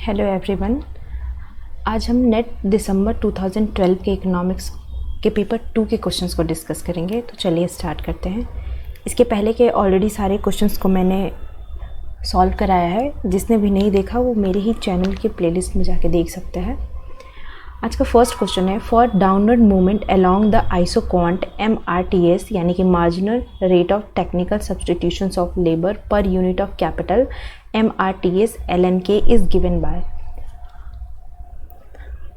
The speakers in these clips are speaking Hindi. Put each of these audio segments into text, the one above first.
Hello everyone. आज हम नेट दिसंबर 2012 के इकोनॉमिक्स के पेपर 2 के क्वेश्चंस को डिस्कस करेंगे। तो चलिए स्टार्ट करते हैं। इसके पहले के ऑलरेडी सारे क्वेश्चंस को मैंने सॉल्व कराया है। जिसने भी नहीं देखा वो मेरे ही चैनल के प्लेलिस्ट में जाके देख सकते हैं। आज का फर्स्ट क्वेश्चन है, for downward movement along the isoquant MRTS यानी कि marginal rate of technical substitutions of labour per unit of capital MRTS LNK is given by.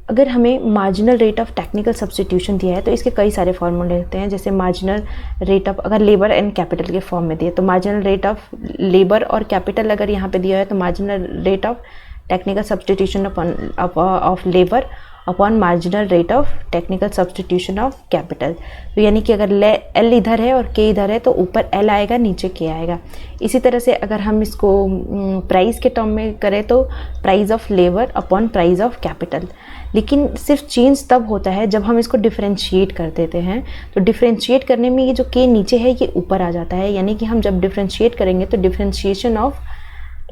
अगर हमें marginal rate of technical substitution दिया है तो इसके कई सारे फॉर्मूले होते हैं। जैसे मार्जिनल रेट ऑफ, अगर लेबर एंड कैपिटल के फॉर्म में दिए तो मार्जिनल रेट ऑफ लेबर और कैपिटल अगर यहाँ पे दिया है तो marginal rate of technical substitution of labour upon marginal rate of technical substitution of capital. तो यानी कि अगर L इधर है और K इधर है तो ऊपर L आएगा, नीचे K आएगा। इसी तरह से अगर हम इसको प्राइस के टर्म में करें तो price of labour upon price of capital. लेकिन सिर्फ चेंज तब होता है जब हम इसको डिफ्रेंशिएट कर देते हैं। तो डिफ्रेंशिएट करने में ये जो K नीचे है ये ऊपर आ जाता है। यानी कि हम जब डिफ्रेंशिएट करेंगे तो डिफ्रेंशिएशन ऑफ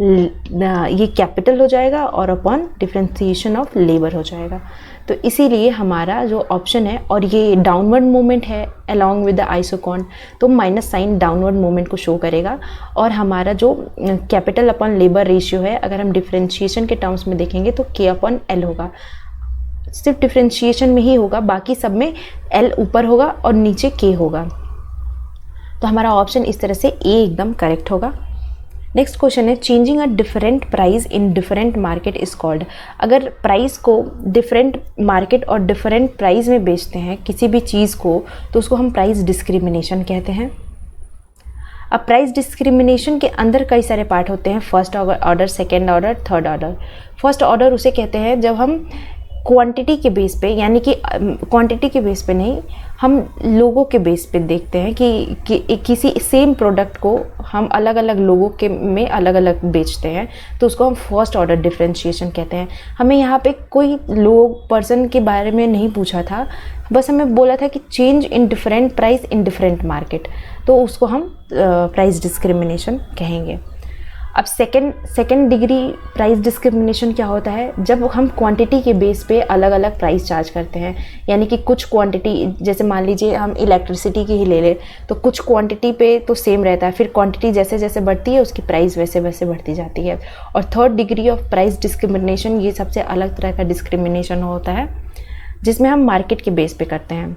ये कैपिटल हो जाएगा और अपॉन डिफ्रेंशिएशन ऑफ लेबर हो जाएगा। तो इसीलिए हमारा जो ऑप्शन है, और ये डाउनवर्ड मूवमेंट है अलोंग विद द आइसोकॉन, तो माइनस साइन डाउनवर्ड मूवमेंट को शो करेगा। और हमारा जो कैपिटल अपॉन लेबर रेशियो है, अगर हम डिफ्रेंशिएशन के टर्म्स में देखेंगे तो K अपॉन L होगा। सिर्फ डिफ्रेंशिएशन में ही होगा, बाकी सब में L ऊपर होगा और नीचे K होगा। तो हमारा ऑप्शन इस तरह से A एकदम करेक्ट होगा। नेक्स्ट क्वेश्चन है, changing a different price in different market is called. अगर प्राइस को डिफरेंट मार्केट और डिफरेंट प्राइस में बेचते हैं किसी भी चीज़ को तो उसको हम प्राइस डिस्क्रिमिनेशन कहते हैं। अब प्राइस डिस्क्रिमिनेशन के अंदर कई सारे पार्ट होते हैं, first order, second order, third order. First order उसे कहते हैं जब हम क्वांटिटी के बेस पे, यानी कि क्वांटिटी के बेस पे नहीं, हम लोगों के बेस पे देखते हैं कि किसी सेम प्रोडक्ट को हम अलग अलग लोगों के में अलग अलग बेचते हैं, तो उसको हम फर्स्ट ऑर्डर डिफरेंशिएशन कहते हैं। हमें यहाँ पे कोई लोग पर्सन के बारे में नहीं पूछा था, बस हमें बोला था कि change in different price in different market, तो उसको हम प्राइस डिस्क्रिमिनेशन कहेंगे। अब सेकेंड डिग्री प्राइस डिस्क्रिमिनेशन क्या होता है, जब हम क्वांटिटी के बेस पे अलग अलग प्राइस चार्ज करते हैं। यानी कि कुछ क्वांटिटी, जैसे मान लीजिए हम इलेक्ट्रिसिटी की ही ले लें तो कुछ क्वांटिटी पे तो सेम रहता है, फिर क्वांटिटी जैसे जैसे बढ़ती है उसकी प्राइस वैसे वैसे बढ़ती जाती है। और third degree of price discrimination, ये सबसे अलग तरह का डिस्क्रिमिनेशन होता है जिसमें हम मार्केट के बेस पे करते हैं।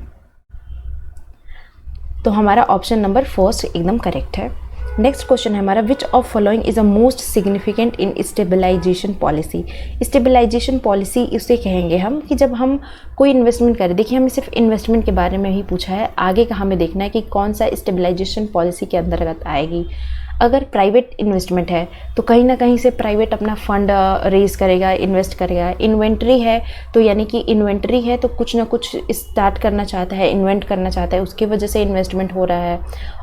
तो हमारा ऑप्शन नंबर फर्स्ट एकदम करेक्ट है। नेक्स्ट क्वेश्चन है हमारा, which of following is a most significant in stabilisation policy. Stabilisation policy इसे कहेंगे हम कि जब हम कोई इन्वेस्टमेंट करें। देखिए हमें सिर्फ इन्वेस्टमेंट के बारे में ही पूछा है, आगे का हमें देखना है कि कौन सा स्टेबलाइजेशन पॉलिसी के अंतर्गत आएगी। अगर प्राइवेट इन्वेस्टमेंट है तो कहीं ना कहीं से प्राइवेट अपना फंड रेज करेगा, इन्वेस्ट करेगा। इन्वेंट्री है तो यानी कि इन्वेंट्री है तो कुछ ना कुछ स्टार्ट करना चाहता है, इन्वेंट करना चाहता है, उसकी वजह से इन्वेस्टमेंट हो रहा है।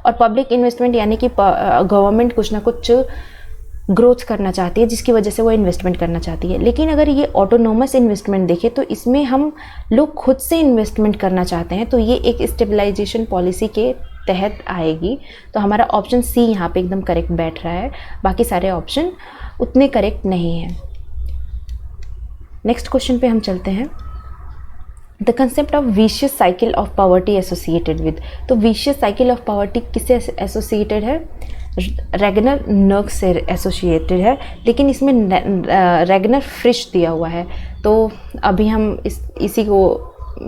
और पब्लिक इन्वेस्टमेंट यानी कि गवर्नमेंट कुछ ना कुछ ग्रोथ करना चाहती है जिसकी वजह से वो इन्वेस्टमेंट करना चाहती है। लेकिन अगर ये ऑटोनोमस इन्वेस्टमेंट देखें तो इसमें हम लोग खुद से इन्वेस्टमेंट करना चाहते हैं, तो ये एक स्टेबलाइजेशन पॉलिसी के तहत आएगी। तो हमारा ऑप्शन सी यहाँ पे एकदम करेक्ट बैठ रहा है, बाकी सारे ऑप्शन उतने करेक्ट नहीं हैं। नेक्स्ट क्वेश्चन पे हम चलते हैं, the concept of vicious cycle of poverty associated with. तो विशियस साइकिल ऑफ पॉवर्टी किससे एसोसिएटेड है? रेगनर नर्क से एसोसिएटेड है, लेकिन इसमें रेगनर फ्रिश दिया हुआ है तो अभी हम इसी को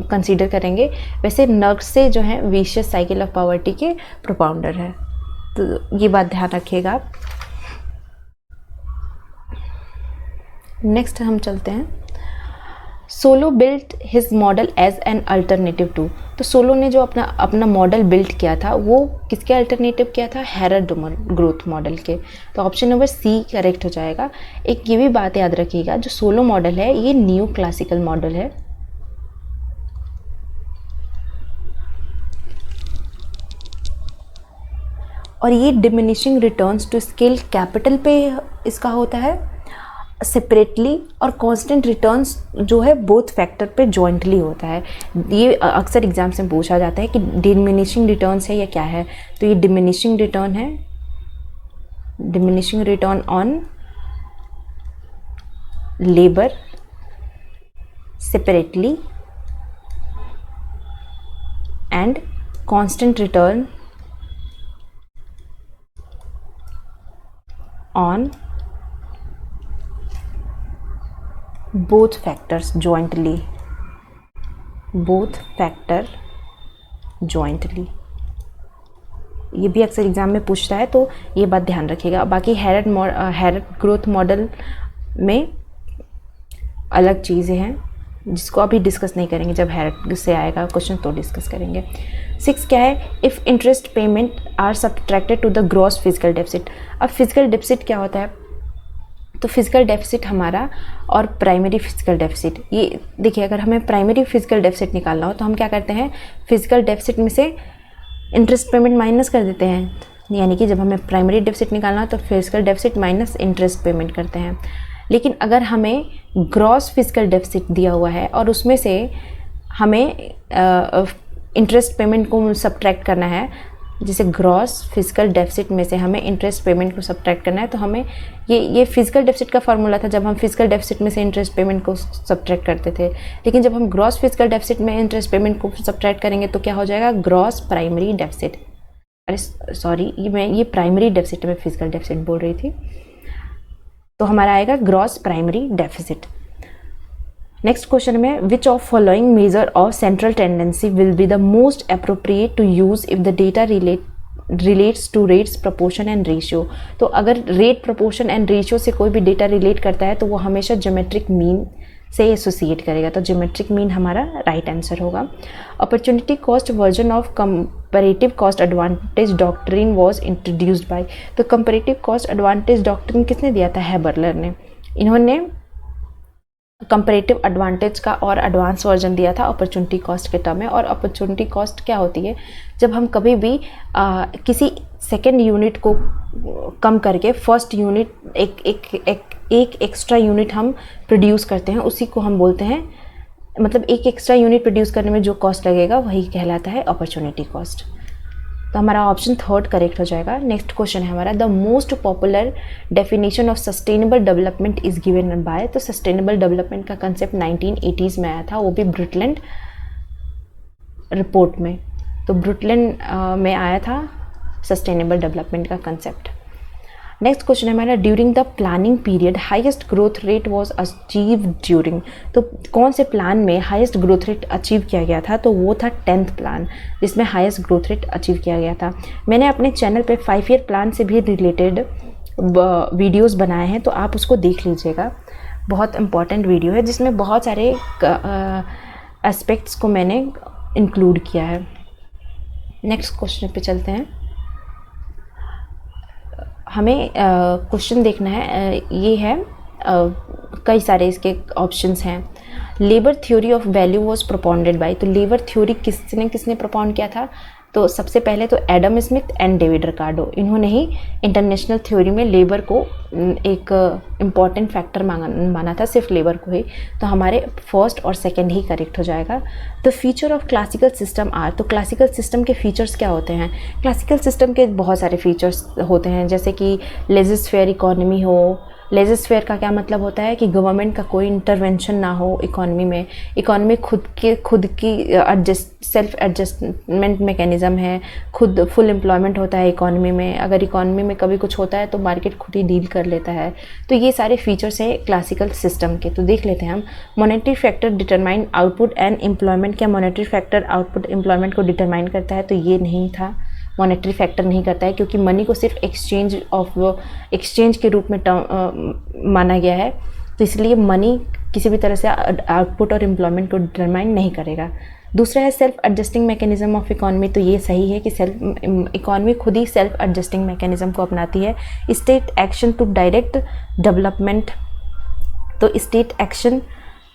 कंसीडर करेंगे। वैसे नर्क से जो है विशियस साइकिल ऑफ पॉवर्टी के प्रोपाउंडर है, तो ये बात ध्यान रखिएगा। नेक्स्ट हम चलते हैं, Solow built his model as an alternative to. तो सोलो ने जो अपना मॉडल बिल्ट किया था वो किसके अल्टरनेटिव किया था? हेराल्ड ग्रोथ मॉडल के। तो ऑप्शन नंबर सी करेक्ट हो जाएगा। एक ये भी बात याद रखिएगा, जो सोलो मॉडल है ये न्यू क्लासिकल मॉडल है। और ये diminishing returns to scale capital पे इसका होता है सेपरेटली, और कांस्टेंट रिटर्न्स जो है बोथ फैक्टर पे जॉइंटली होता है। ये अक्सर एग्जाम्स में पूछा जाता है कि डिमिनिशिंग रिटर्न्स है या क्या है। तो ये डिमिनिशिंग रिटर्न है, diminishing return on labor separately and constant return on both factors jointly, both factor jointly। ये भी अक्सर एग्जाम में पूछता है, तो ये बात ध्यान रखिएगा। बाकी हैरेट ग्रोथ मॉडल में अलग चीज़ें हैं जिसको अभी डिस्कस नहीं करेंगे, जब हैरेट से आएगा क्वेश्चन तो डिस्कस करेंगे। 6 क्या है, if interest payment are subtracted to the gross physical deficit. अब फिजिकल डेफिसिट क्या होता है, तो फिजिकल डेफिसिट हमारा और प्राइमरी फिजिकल डेफिसिट, ये देखिए अगर हमें प्राइमरी फिजिकल डेफिसिट निकालना हो तो हम क्या करते हैं, फिजिकल डेफिसिट में से इंटरेस्ट पेमेंट माइनस कर देते हैं। यानी कि जब हमें प्राइमरी डेफिसिट निकालना हो तो physical deficit minus interest payment करते हैं। लेकिन अगर हमें ग्रॉस फिजिकल डेफिसिट दिया हुआ है और उसमें से हमें इंटरेस्ट पेमेंट को सब्ट्रैक्ट करना है, जैसे ग्रॉस फिजिकल डेफिसिट में से हमें इंटरेस्ट पेमेंट को सब्ट्रैक्ट करना है, तो हमें ये फिजिकल डेफिसिट का फार्मूला था जब हम फिजिकल डेफिसिट में से इंटरेस्ट पेमेंट को सब्ट्रैक्ट करते थे। लेकिन जब हम ग्रॉस फिजिकल डेफिसिट में इंटरेस्ट पेमेंट को सब्ट्रैक्ट करेंगे तो क्या हो जाएगा, ग्रॉस प्राइमरी डेफिसिट। अरे सॉरी, ये प्राइमरी डेफिसिट में फिजिकल डेफिसिट बोल रही थी, तो हमारा आएगा gross primary deficit. Next question में, which of following measure of central tendency will be the most appropriate to use if the data relates to rates proportion and ratio. तो अगर रेट प्रोपोर्शन एंड रेशियो से कोई भी डेटा रिलेट करता है तो वो हमेशा ज्योमेट्रिक मीन से एसोसिएट करेगा, तो ज्योमेट्रिक मीन हमारा राइट आंसर होगा। Opportunity cost version of comparative cost advantage doctrine was introduced by. तो कंपैरेटिव कॉस्ट एडवांटेज डॉक्ट्रिन किसने दिया था, हैबरलर ने। इन्होंने कंपैरेटिव एडवांटेज का और एडवांस वर्जन दिया था अपॉर्चुनिटी कॉस्ट के टर्म में। और अपॉर्चुनिटी कॉस्ट क्या होती है, जब हम कभी भी किसी सेकेंड यूनिट को कम करके फर्स्ट यूनिट एक एक्स्ट्रा यूनिट हम प्रोड्यूस करते हैं, उसी को हम बोलते हैं, मतलब एक एक्स्ट्रा यूनिट प्रोड्यूस करने में जो कॉस्ट लगेगा वही कहलाता है अपॉर्चुनिटी कॉस्ट। तो हमारा ऑप्शन 3 करेक्ट हो जाएगा। नेक्स्ट क्वेश्चन है हमारा, the most popular definition of sustainable development is given by. तो सस्टेनेबल डेवलपमेंट का कंसेप्ट 1980s में आया था, वो भी ब्रुटलैंड रिपोर्ट में। तो ब्रुटलैंड में आया था सस्टेनेबल डेवलपमेंट का कंसेप्ट। नेक्स्ट क्वेश्चन है हमारा, during the planning period highest growth rate was achieved during. तो कौन से प्लान में हाईएस्ट ग्रोथ रेट अचीव किया गया था, तो वो था 10th प्लान जिसमें हाईएस्ट ग्रोथ रेट अचीव किया गया था। मैंने अपने चैनल पे 5 ईयर प्लान से भी रिलेटेड वीडियोस बनाए हैं, तो आप उसको देख लीजिएगा। बहुत इंपॉर्टेंट वीडियो है जिसमें बहुत सारे एस्पेक्ट्स को मैंने इंक्लूड किया है। नेक्स्ट क्वेश्चन पे चलते हैं। हमें क्वेश्चन देखना है, ये है कई सारे इसके ऑप्शंस हैं। Labour theory of value was propounded bye. तो लेबर थ्योरी किसने प्रोपाउंड किया था, तो सबसे पहले तो Adam Smith and David Ricardo, इन्होंने ही इंटरनेशनल थ्योरी में लेबर को एक इम्पॉर्टेंट फैक्टर माना था, सिर्फ लेबर को ही। तो हमारे फर्स्ट और सेकंड ही करेक्ट हो जाएगा। The feature of classical system are. तो क्लासिकल सिस्टम के फीचर्स क्या होते हैं, क्लासिकल सिस्टम के बहुत सारे फीचर्स होते हैं, जैसे कि लेजिस्फेयर इकोनॉमी हो। लेजिस्फेयर का क्या मतलब होता है कि गवर्नमेंट का कोई इंटरवेंशन ना हो इकोनॉमी में, इकोनॉमी खुद की सेल्फ एडजस्टमेंट मैकेनिज्म है, खुद फुल एम्प्लॉयमेंट होता है इकोनॉमी में। अगर इकोनॉमी में कभी कुछ होता है तो मार्केट खुद ही डील कर लेता है। तो ये सारे फीचर्स हैं क्लासिकल सिस्टम के। तो देख लेते हैं हम। Monetary factor determine output and employment. क्या मॉनेटरी फैक्टर आउटपुट एम्प्लॉयमेंट को डिटरमाइन करता है, तो ये नहीं था, मॉनेटरी फैक्टर नहीं करता है, क्योंकि मनी को सिर्फ एक्सचेंज के रूप में माना गया है। तो इसलिए मनी किसी भी तरह से आउटपुट और एम्प्लॉयमेंट को डिटरमाइन नहीं करेगा। दूसरा है self adjusting mechanism of economy. तो ये सही है कि इकोनॉमी खुद ही सेल्फ एडजस्टिंग मैकेनिज्म को अपनाती है। State action to direct development. तो स्टेट एक्शन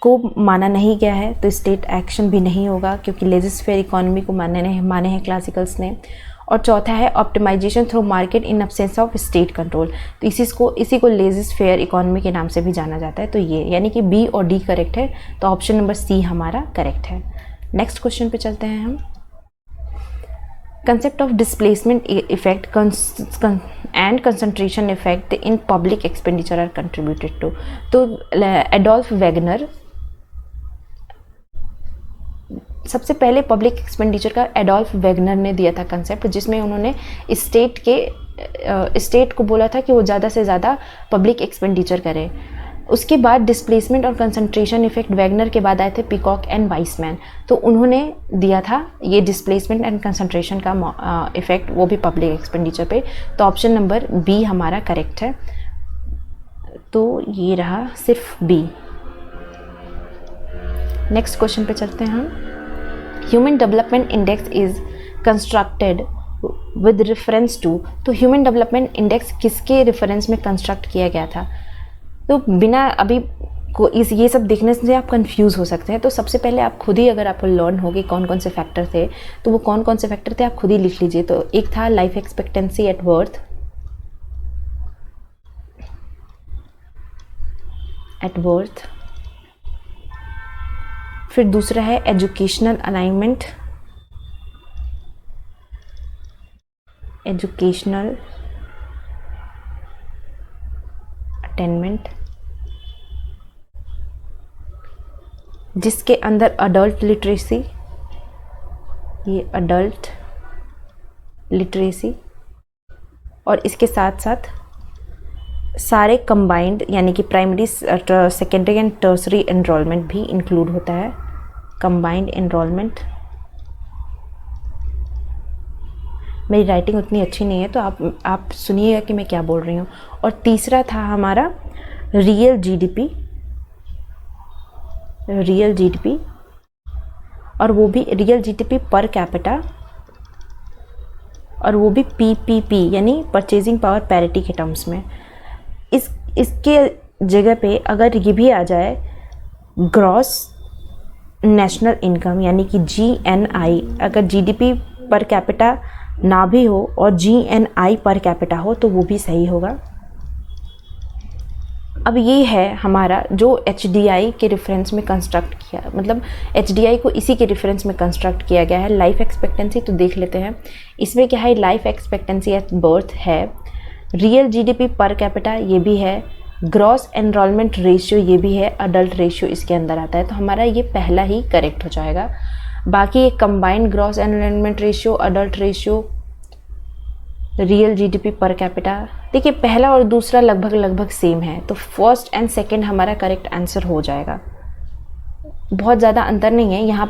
को माना नहीं गया है, तो स्टेट एक्शन भी नहीं होगा, क्योंकि लेजिस्फेयर इकोनॉमी को माने हैं क्लासिकल्स ने। और चौथा है optimization through market in absence of state control. तो इसी को लेजिस्फेयर इकोनॉमी के नाम से भी जाना जाता है। तो ये यानी कि बी और डी करेक्ट है, तो ऑप्शन नंबर सी हमारा करेक्ट है। नेक्स्ट क्वेश्चन पे चलते हैं हम। Concept of displacement effect and concentration effect in public expenditure are contributed to. तो एडोल्फ वैगनर सबसे पहले पब्लिक एक्सपेंडिचर का एडोल्फ वैगनर ने दिया था कंसेप्ट, जिसमें उन्होंने स्टेट को बोला था कि वो ज़्यादा से ज़्यादा पब्लिक एक्सपेंडिचर करे। उसके बाद डिस्प्लेसमेंट और कंसंट्रेशन इफेक्ट वैगनर के बाद आए थे पीकॉक एंड वाइसमैन, तो उन्होंने दिया था ये डिस्प्लेसमेंट एंड कंसंट्रेशन का इफेक्ट, वो भी पब्लिक एक्सपेंडिचर पे। तो ऑप्शन नंबर बी हमारा करेक्ट है। तो ये रहा सिर्फ बी। नेक्स्ट क्वेश्चन पे चलते हैं हम। Human development index is constructed with reference to. तो ह्यूमन डेवलपमेंट इंडेक्स किसके रेफरेंस में कंस्ट्रक्ट किया गया था? तो बिना अभी को ये सब देखने से आप कंफ्यूज हो सकते हैं। तो सबसे पहले आप खुद ही, अगर आपको लर्न होगी कौन कौन से फैक्टर थे, तो वो कौन कौन से फैक्टर थे आप खुद ही लिख लीजिए। तो एक था लाइफ एक्सपेक्टेंसी एट बर्थ, फिर दूसरा है एजुकेशनल अलाइनमेंट, एजुकेशनल अटेनमेंट, जिसके अंदर अडल्ट लिटरेसी, ये अडल्ट लिटरेसी, और इसके साथ साथ सारे कंबाइंड यानी कि primary, secondary and tertiary enrolment भी इंक्लूड होता है, कंबाइंड एनरोलमेंट। मेरी राइटिंग उतनी अच्छी नहीं है तो आप सुनिएगा कि मैं क्या बोल रही हूँ। और तीसरा था हमारा रियल जीडीपी, और वो भी रियल जीडीपी पर कैपिटा, और वो भी पीपीपी यानी परचेजिंग पावर पैरिटी के टर्म्स में। इसके जगह पे अगर ये भी आ जाए ग्रॉस नेशनल इनकम यानी कि जीएनआई, अगर जीडीपी पर कैपिटा ना भी हो और जीएनआई पर कैपिटा हो तो वो भी सही होगा। अब ये है हमारा जो एचडीआई के रेफरेंस में कंस्ट्रक्ट किया, मतलब एचडीआई को इसी के रेफरेंस में कंस्ट्रक्ट किया गया है। लाइफ एक्सपेक्टेंसी तो देख लेते हैं, इसमें क्या है, लाइफ एक्सपेक्टेंसी एट बर्थ है, रियल जीडीपी पर कैपिटा ये भी है, ग्रॉस एनरोलमेंट रेशियो ये भी है, अडल्ट रेशियो इसके अंदर आता है। तो हमारा ये पहला ही करेक्ट हो जाएगा। बाकी ये combined gross enrolment ratio, adult ratio, real GDP per capita, देखिए पहला और दूसरा लगभग सेम है, तो फर्स्ट एंड सेकंड हमारा करेक्ट आंसर हो जाएगा। बहुत ज़्यादा अंतर नहीं है। यहाँ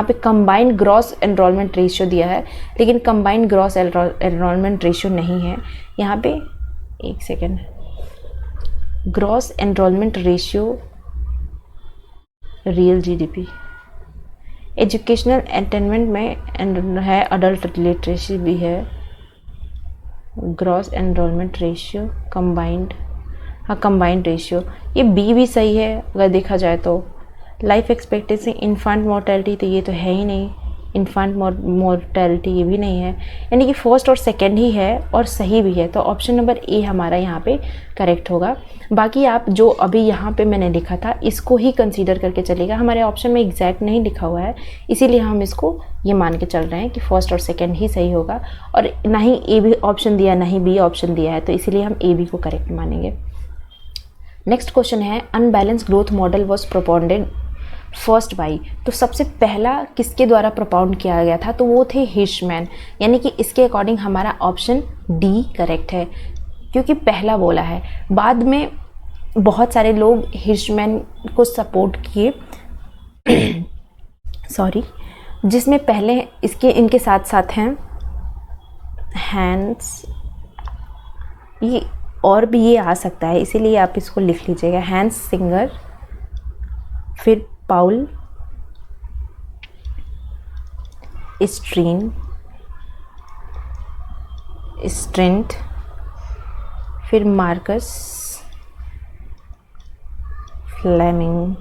पे कंबाइंड ग्रॉस एनरोलमेंट रेशियो दिया है, लेकिन कंबाइंड ग्रॉस एनरोलमेंट रेशियो नहीं है यहाँ पे। एक second, gross enrolment ratio, real GDP, educational attainment में है, अडल्ट लिटरेसी भी है, ग्रॉस एनरोलमेंट रेशियो, कंबाइंड, हाँ कंबाइंड रेशियो, ये बी भी सही है अगर देखा जाए तो। लाइफ एक्सपेक्टेंसी, इन्फेंट मोर्टेलिटी तो ये तो है ही नहीं, इन्फेंट मोर्टेलिटी ये भी नहीं है, यानी कि फर्स्ट और सेकंड ही है और सही भी है। तो ऑप्शन नंबर ए हमारा यहाँ पे करेक्ट होगा। बाकी आप जो अभी यहाँ पे मैंने लिखा था इसको ही कंसीडर करके चलेगा, हमारे ऑप्शन में एग्जैक्ट नहीं लिखा हुआ है, इसीलिए हम इसको ये मान के चल रहे हैं कि फर्स्ट और सेकेंड ही सही होगा। और ना ही ए बी ऑप्शन दिया, ना ही बी ऑप्शन दिया है, तो इसीलिए हम ए बी को करेक्ट मानेंगे। नेक्स्ट क्वेश्चन है, unbalance growth model was propounded first by. तो सबसे पहला किसके द्वारा प्रोपाउंड किया गया था, तो वो थे हिर्शमैन, यानी कि इसके अकॉर्डिंग हमारा ऑप्शन डी करेक्ट है, क्योंकि पहला बोला है। बाद में बहुत सारे लोग हिर्शमैन को सपोर्ट किए सॉरी, जिसमें पहले इनके साथ साथ हैं हैंस, ये और भी ये आ सकता है, इसीलिए आप इसको लिख लीजिएगा, हैंस सिंगर, फिर पाउल स्ट्रेंट, फिर मार्कस फ्लेमिंग्स,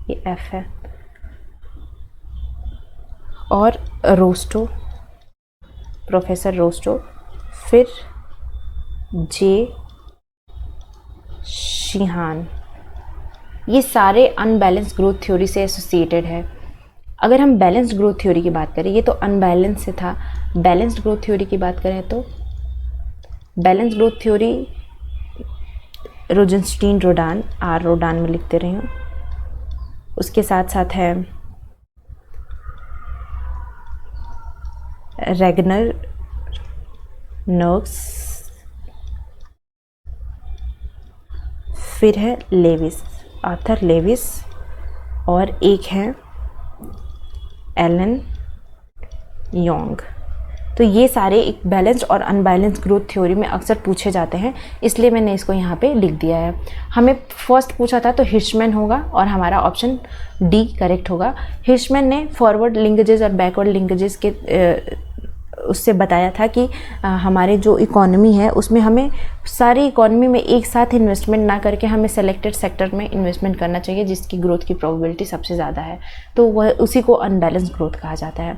ये एफ है, और रोस्टो, प्रोफेसर रोस्टो, फिर जे शिहान। ये सारे अनबैलेंस ग्रोथ थ्योरी से एसोसिएटेड है। अगर हम बैलेंस्ड ग्रोथ थ्योरी की बात करें, ये तो अनबैलेंस से था, बैलेंस्ड ग्रोथ थ्योरी की बात करें तो बैलेंस्ड ग्रोथ थ्योरी रोजेंस्टीन रोडान, आर रोडान में लिखते रही हूँ, उसके साथ साथ है रेगनर नर्क्स, फिर है लेविस, आर्थर लेविस, और एक है एलन योंग। तो ये सारे एक बैलेंस्ड और अनबैलेंस्ड ग्रोथ थ्योरी में अक्सर पूछे जाते हैं, इसलिए मैंने इसको यहाँ पे लिख दिया है। हमें फर्स्ट पूछा था तो हिर्शमैन होगा और हमारा ऑप्शन डी करेक्ट होगा। हिर्शमैन ने फॉरवर्ड लिंकेजेस और बैकवर्ड लिंकेजेस के उससे बताया था कि हमारे जो इकोनॉमी है उसमें हमें सारी इकोनॉमी में एक साथ इन्वेस्टमेंट ना करके हमें सेलेक्टेड सेक्टर में इन्वेस्टमेंट करना चाहिए जिसकी ग्रोथ की प्रोबेबिलिटी सबसे ज़्यादा है, तो वह उसी को अनबैलेंस्ड ग्रोथ कहा जाता है।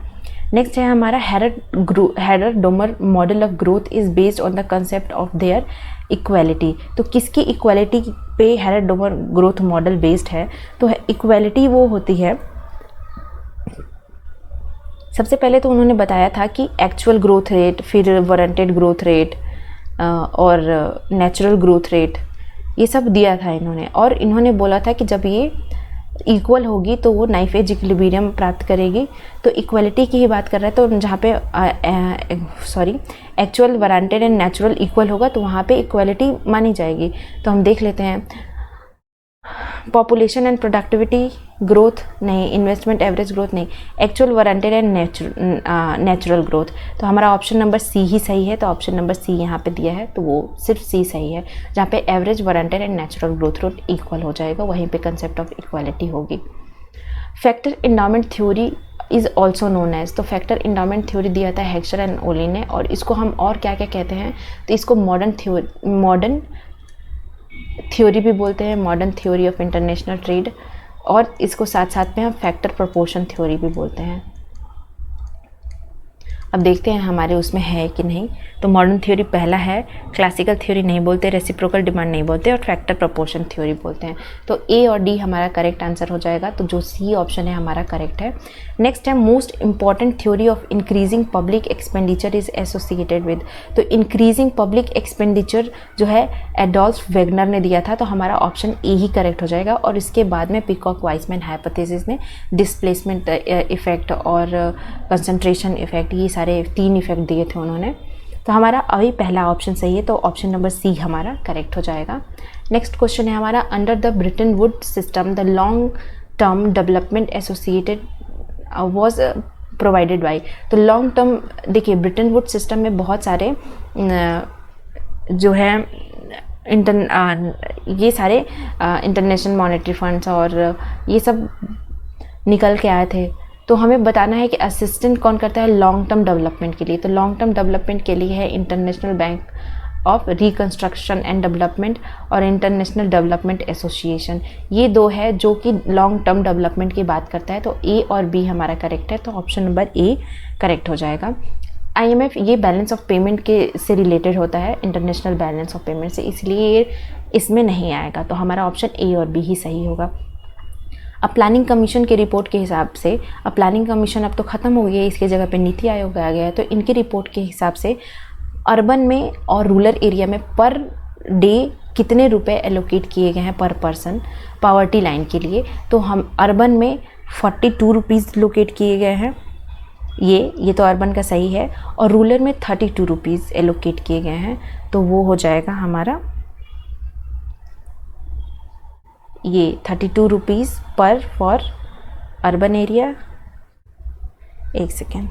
नेक्स्ट है हमारा error-Domar model of growth is based on the concept of their equality. तो किसकी इक्वालिटी पे हेरर-डोमर ग्रोथ मॉडल बेस्ड है? तो इक्वालिटी वो होती है, सबसे पहले तो उन्होंने बताया था कि एक्चुअल ग्रोथ रेट, फिर वारंटेड ग्रोथ रेट और नेचुरल ग्रोथ रेट, ये सब दिया था इन्होंने, और इन्होंने बोला था कि जब ये इक्वल होगी तो वो नाइफ एज इक्विलिब्रियम प्राप्त करेगी। तो इक्वलिटी की ही बात कर रहे हैं, तो जहाँ पे actual warranted and natural equal होगा तो वहाँ पे इक्वलिटी मानी जाएगी। तो हम देख लेते हैं, पॉपुलेशन एंड प्रोडक्टिविटी ग्रोथ नहीं, इन्वेस्टमेंट एवरेज ग्रोथ नहीं, actual warranted and natural growth. तो हमारा ऑप्शन नंबर सी ही सही है, तो ऑप्शन नंबर सी यहाँ पे दिया है तो वो सिर्फ सी सही है, जहाँ पे average warranted and natural growth rate equal हो जाएगा, वहीं पे कंसेप्ट ऑफ इक्वालिटी होगी। Factor endowment theory is also known as, तो फैक्टर इंडाउमेंट थ्योरी दिया था हेक्सर एंड ओली ने, और इसको हम और क्या क्या कहते हैं, तो इसको मॉडर्न थ्योरी भी बोलते हैं, modern theory of international trade, और इसको साथ साथ में हम फैक्टर प्रोपोर्शन थ्योरी भी बोलते हैं। अब देखते हैं हमारे उसमें है कि नहीं। तो मॉडर्न थ्योरी पहला है, क्लासिकल थ्योरी नहीं बोलते, रेसिप्रोकल डिमांड नहीं बोलते, और फैक्टर प्रोपोर्शन थ्योरी बोलते हैं। तो ए और डी हमारा करेक्ट आंसर हो जाएगा, तो जो सी ऑप्शन है हमारा करेक्ट है। नेक्स्ट है most important theory of increasing public expenditure is associated with, तो इंक्रीजिंग पब्लिक एक्सपेंडिचर जो है एडोल्फ वेगनर ने दिया था, तो हमारा ऑप्शन ए ही करेक्ट हो जाएगा। और इसके बाद में पिकॉक वाइसमैन हाइपोथेसिस ने डिस्प्लेसमेंट इफेक्ट और कंसंट्रेशन इफेक्ट, ये सारे 3 इफेक्ट दिए थे उन्होंने। तो हमारा अभी पहला ऑप्शन सही है, तो ऑप्शन नंबर सी हमारा करेक्ट हो जाएगा। नेक्स्ट क्वेश्चन है हमारा, under the Britain would system the long term development associated was provided by, तो लॉन्ग टर्म, देखिए ब्रिटन वुड सिस्टम में बहुत सारे जो है ये सारे इंटरनेशनल मॉनेटरी फंड्स और ये सब निकल के आए थे। तो हमें बताना है कि असिस्टेंट कौन करता है लॉन्ग टर्म डेवलपमेंट के लिए, तो लॉन्ग टर्म डेवलपमेंट के लिए है international bank of reconstruction and development और इंटरनेशनल डेवलपमेंट एसोसिएशन, ये 2 है जो कि लॉन्ग टर्म डेवलपमेंट की बात करता है। तो ए और बी हमारा करेक्ट है, तो ऑप्शन नंबर ए करेक्ट हो जाएगा। IMF ये बैलेंस ऑफ पेमेंट के से रिलेटेड होता है, इंटरनेशनल बैलेंस ऑफ पेमेंट से, इसलिए ये इसमें नहीं आएगा, तो हमारा ऑप्शन ए और बी ही सही होगा। अब प्लानिंग कमीशन की रिपोर्ट के हिसाब से, अब प्लानिंग कमीशन अब तो ख़त्म हो गई है, इसकी जगह पे नीति आयोग आ गया है, तो इनकी रिपोर्ट के हिसाब से अर्बन में और रूरल एरिया में पर डे कितने रुपए एलोकेट किए गए हैं पर पर्सन पावर्टी लाइन के लिए, तो हम अर्बन में 42 रुपीज़ लोकेट किए गए हैं, ये तो अर्बन का सही है, और रूरल में 32 रुपीज़ एलोकेट किए गए हैं, तो वो हो जाएगा हमारा ये 32 रुपीज़ पर फॉर अर्बन एरिया, एक second,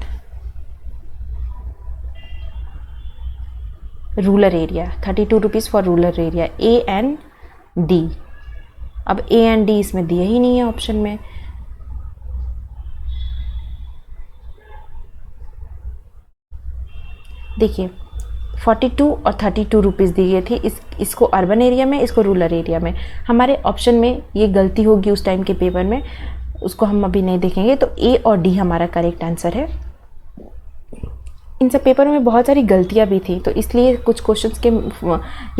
rural area 32 rupees for rural area, A and D. अब ए एंड डी इसमें दिया ही नहीं है ऑप्शन में, देखिए 42 और 32 रुपीज़ दी गई थी, इसको अर्बन एरिया में, इसको रूरल एरिया में। हमारे ऑप्शन में ये गलती होगी उस टाइम के पेपर में, उसको हम अभी नहीं देखेंगे, तो ए और डी हमारा करेक्ट आंसर है। इन सब पेपर में बहुत सारी गलतियां भी थी, तो इसलिए कुछ क्वेश्चंस के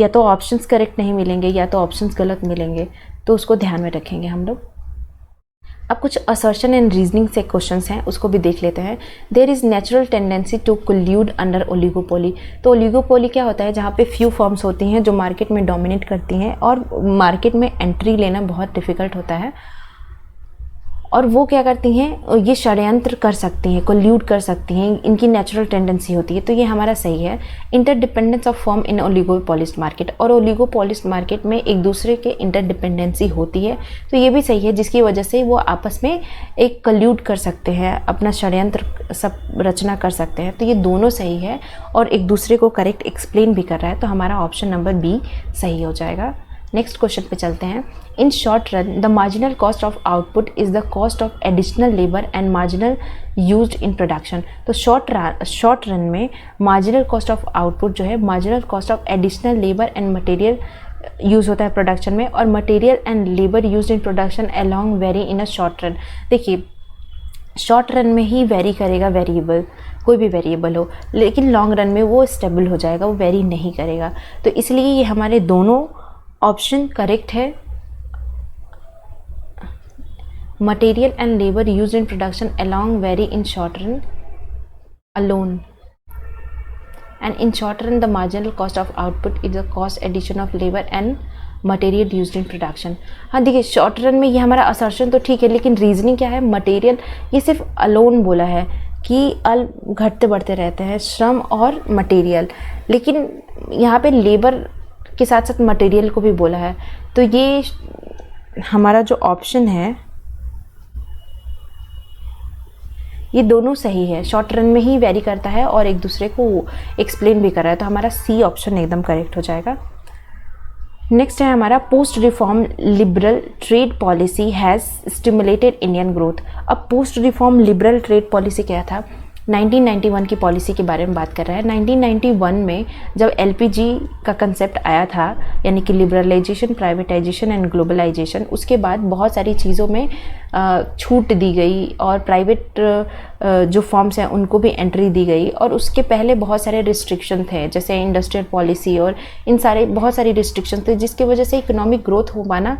या तो ऑप्शंस करेक्ट नहीं मिलेंगे या तो ऑप्शंस गलत मिलेंगे, तो उसको ध्यान में रखेंगे हम लोग। अब कुछ असर्शन एंड रीजनिंग से क्वेश्चंस हैं, उसको भी देख लेते हैं। There is natural tendency to collude under oligopoly. तो ओलिगोपोली क्या होता है, जहाँ पे फ्यू फर्म्स होती हैं जो मार्केट में डोमिनेट करती हैं और मार्केट में एंट्री लेना बहुत डिफ़िकल्ट होता है, और वो क्या करती हैं, ये षड्यंत्र कर सकती हैं, कोल्यूड कर सकती हैं, इनकी नेचुरल टेंडेंसी होती है। तो ये हमारा सही है। Interdependence of firm in oligopolist market, और ओलिगोपोलिस्ट मार्केट में एक दूसरे के इंटरडिपेंडेंसी होती है, तो ये भी सही है, जिसकी वजह से वो आपस में एक कोल्यूड कर सकते हैं, अपना षड्यंत्र सब रचना कर सकते हैं। तो ये दोनों सही है और एक दूसरे को करेक्ट एक्सप्लेन भी कर रहा है, तो हमारा ऑप्शन नंबर बी सही हो जाएगा। नेक्स्ट क्वेश्चन पे चलते हैं। इन short run the marginal cost of output is the cost of additional labour and marginal used in production. तो शॉर्ट रन में मार्जिनल कॉस्ट ऑफ आउटपुट जो है marginal cost of additional labour and material use होता है प्रोडक्शन में, और material and labour used in production along vary in a short run. देखिए, शॉर्ट रन में ही वेरी करेगा वेरिएबल, कोई भी वेरिएबल हो, लेकिन लॉन्ग रन में वो स्टेबल हो जाएगा, वो वेरी नहीं करेगा। तो इसलिए ये हमारे दोनों ऑप्शन करेक्ट है। Material and labour used in production along vary in short run alone, and in short run the marginal cost of output is the cost addition of labour and material used in production. हाँ देखिए, शॉर्ट रन में ये हमारा असर्शन तो ठीक है, लेकिन रीजनिंग क्या है, मटेरियल, ये सिर्फ अलोन बोला है कि अल घटते बढ़ते रहते हैं श्रम और मटेरियल, लेकिन यहाँ पे लेबर के साथ साथ मटेरियल को भी बोला है। तो ये हमारा जो ऑप्शन है ये दोनों सही है, शॉर्ट रन में ही वेरी करता है और एक दूसरे को एक्सप्लेन भी कर रहा है, तो हमारा सी ऑप्शन एकदम करेक्ट हो जाएगा। नेक्स्ट है हमारा post reform liberal trade policy has stimulated Indian growth. अब post reform liberal trade policy क्या था, 1991 की पॉलिसी के बारे में बात कर रहा है। 1991 में जब एलपीजी का कंसेप्ट आया था, यानी कि लिबरलाइजेशन, प्राइवेटाइजेशन एंड ग्लोबलाइजेशन, उसके बाद बहुत सारी चीज़ों में छूट दी गई और प्राइवेट जो फॉर्म्स हैं उनको भी एंट्री दी गई, और उसके पहले बहुत सारे रिस्ट्रिक्शन थे, जैसे इंडस्ट्रियल पॉलिसी और इन सारे बहुत सारी रिस्ट्रिक्शन थे, जिसकी वजह से इकोनॉमिक ग्रोथ हो पाना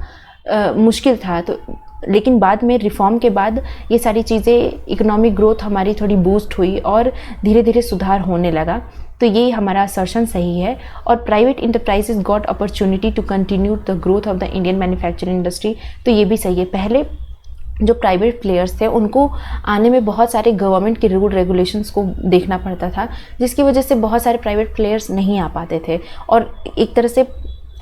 मुश्किल था। तो लेकिन बाद में रिफॉर्म के बाद ये सारी चीज़ें, इकोनॉमिक ग्रोथ हमारी थोड़ी बूस्ट हुई और धीरे धीरे सुधार होने लगा। तो ये हमारा असर्शन सही है। और private enterprises got opportunity to continue the growth of the Indian manufacturing industry, तो ये भी सही है। पहले जो प्राइवेट प्लेयर्स थे उनको आने में बहुत सारे गवर्नमेंट के रूल रेगुलेशंस को देखना पड़ता था, जिसकी वजह से बहुत सारे प्राइवेट प्लेयर्स नहीं आ पाते थे। और एक तरह से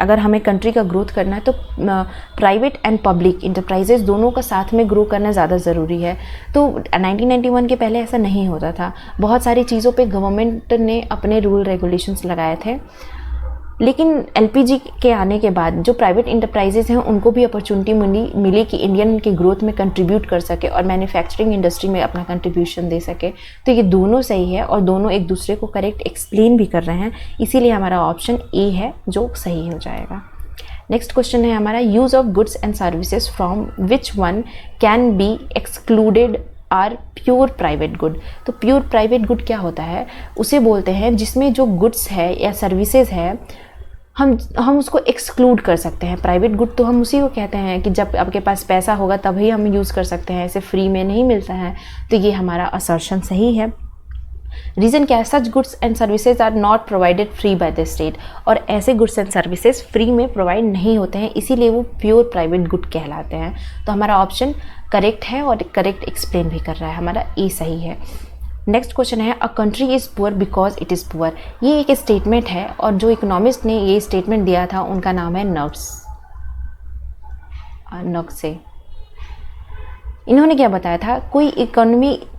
अगर हमें कंट्री का ग्रोथ करना है तो प्राइवेट एंड पब्लिक इंटरप्राइजेस दोनों का साथ में ग्रो करना ज़्यादा ज़रूरी है। तो 1991 के पहले ऐसा नहीं होता था, बहुत सारी चीज़ों पे गवर्नमेंट ने अपने रूल रेगुलेशंस लगाए थे। लेकिन एलपीजी के आने के बाद जो प्राइवेट इंटरप्राइजेज हैं उनको भी अपॉर्चुनिटी मिली कि इंडियन के ग्रोथ में कंट्रीब्यूट कर सके और मैन्युफैक्चरिंग इंडस्ट्री में अपना कंट्रीब्यूशन दे सके। तो ये दोनों सही है और दोनों एक दूसरे को करेक्ट एक्सप्लेन भी कर रहे हैं, इसीलिए हमारा ऑप्शन ए है जो सही हो जाएगा। नेक्स्ट क्वेश्चन है हमारा, use of goods and services from which one can be excluded are pure private good. तो प्योर प्राइवेट गुड क्या होता है, उसे बोलते हैं जिसमें जो गुड्स है या सर्विसेज है हम उसको एक्सक्लूड कर सकते हैं। प्राइवेट गुड तो हम उसी को कहते हैं कि जब आपके पास पैसा होगा तभी हम यूज़ कर सकते हैं, ऐसे फ्री में नहीं मिलता है। तो ये हमारा असर्शन सही है। रीज़न क्या है, such goods and services are not provided free by the state, और ऐसे गुड्स एंड सर्विसेज फ्री में प्रोवाइड नहीं होते हैं, इसीलिए वो प्योर प्राइवेट गुड कहलाते हैं। तो हमारा ऑप्शन करेक्ट है और करेक्ट एक्सप्लेन भी कर रहा है, हमारा ए सही है। नेक्स्ट क्वेश्चन है, a country is poor because it is poor. ये एक स्टेटमेंट है और जो इकोनॉमिस्ट ने ये स्टेटमेंट दिया था उनका नाम है नक्से। इन्होंने क्या बताया था,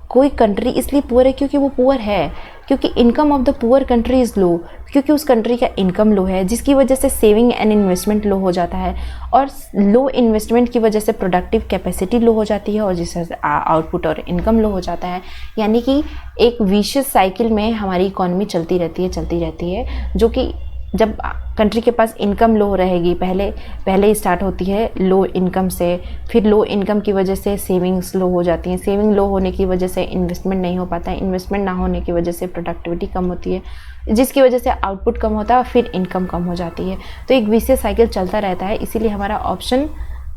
कोई कंट्री इसलिए पुअर है क्योंकि वो पुअर है, क्योंकि income of the poor country is low, क्योंकि उस कंट्री का इनकम लो है, जिसकी वजह से सेविंग एंड इन्वेस्टमेंट लो हो जाता है, और लो इन्वेस्टमेंट की वजह से प्रोडक्टिव कैपेसिटी लो हो जाती है और जिससे आउटपुट और इनकम लो हो जाता है। यानी कि एक विशियस साइकिल में हमारी इकॉनमी चलती रहती है, जो कि जब कंट्री के पास इनकम लो रहेगी, पहले ही स्टार्ट होती है लो इनकम से, फिर लो इनकम की वजह से सेविंग्स लो हो जाती हैं, सेविंग लो होने की वजह से इन्वेस्टमेंट नहीं हो पाता है, इन्वेस्टमेंट ना होने की वजह से प्रोडक्टिविटी कम होती है, जिसकी वजह से आउटपुट कम होता है और फिर इनकम कम हो जाती है। तो एक विशियस साइकिल चलता रहता है, इसीलिए हमारा ऑप्शन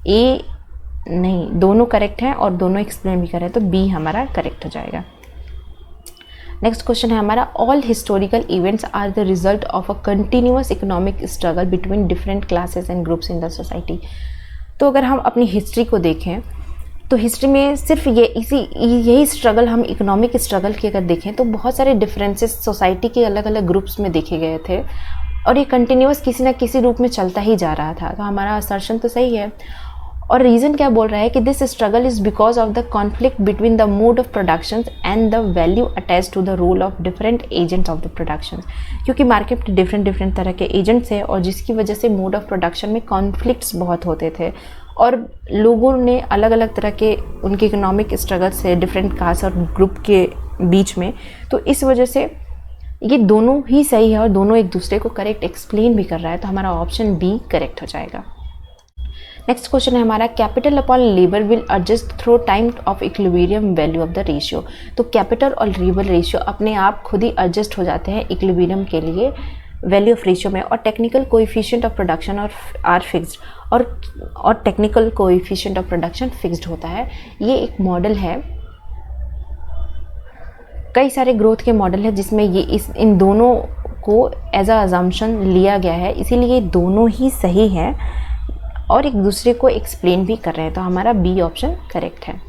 ए नहीं, दोनों करेक्ट हैं और दोनों एक्सप्लेन भी कर रहे हैं, तो बी हमारा करेक्ट हो जाएगा। नेक्स्ट क्वेश्चन है हमारा, all historical events are the result of a continuous economic struggle between different classes and groups in the society. तो अगर हम अपनी हिस्ट्री को देखें तो हिस्ट्री में सिर्फ यही स्ट्रगल, हम इकोनॉमिक स्ट्रगल की अगर देखें तो बहुत सारे डिफरेंसेस सोसाइटी के अलग अलग ग्रुप्स में देखे गए थे और ये कंटिन्यूअस किसी ना किसी रूप में चलता ही जा रहा था। तो हमारा असर्शन तो सही है। और रीज़न क्या बोल रहा है कि this struggle is because of the conflict between the mode of production and the value attach to the role of different agents of the production. क्योंकि मार्केट में डिफरेंट तरह के एजेंट्स हैं और जिसकी वजह से मोड ऑफ प्रोडक्शन में कॉन्फ्लिक्ट्स बहुत होते थे और लोगों ने अलग अलग तरह के उनके इकोनॉमिक स्ट्रगल से डिफरेंट कास्ट और ग्रुप के बीच में, तो इस वजह से ये दोनों ही सही है और दोनों एक दूसरे को करेक्ट एक्सप्लेन भी कर रहा है। तो हमारा ऑप्शन बी करेक्ट हो जाएगा। नेक्स्ट क्वेश्चन है हमारा, capital upon labour will adjust through time of equilibrium value of the ratio. तो कैपिटल और लेबर रेशियो अपने आप खुद ही एडजस्ट हो जाते हैं इक्विलिब्रियम के लिए वैल्यू ऑफ रेशियो में, और टेक्निकल कोएफिशिएंट ऑफ प्रोडक्शन और आर फिक्स्ड, और technical coefficient of production fixed होता है। ये एक मॉडल है, कई सारे ग्रोथ के मॉडल है जिसमें ये इन दोनों को एज अ अजम्पशन लिया गया है, इसीलिए दोनों ही सही हैं और एक दूसरे को एक्सप्लेन भी कर रहे हैं। तो हमारा बी ऑप्शन करेक्ट है।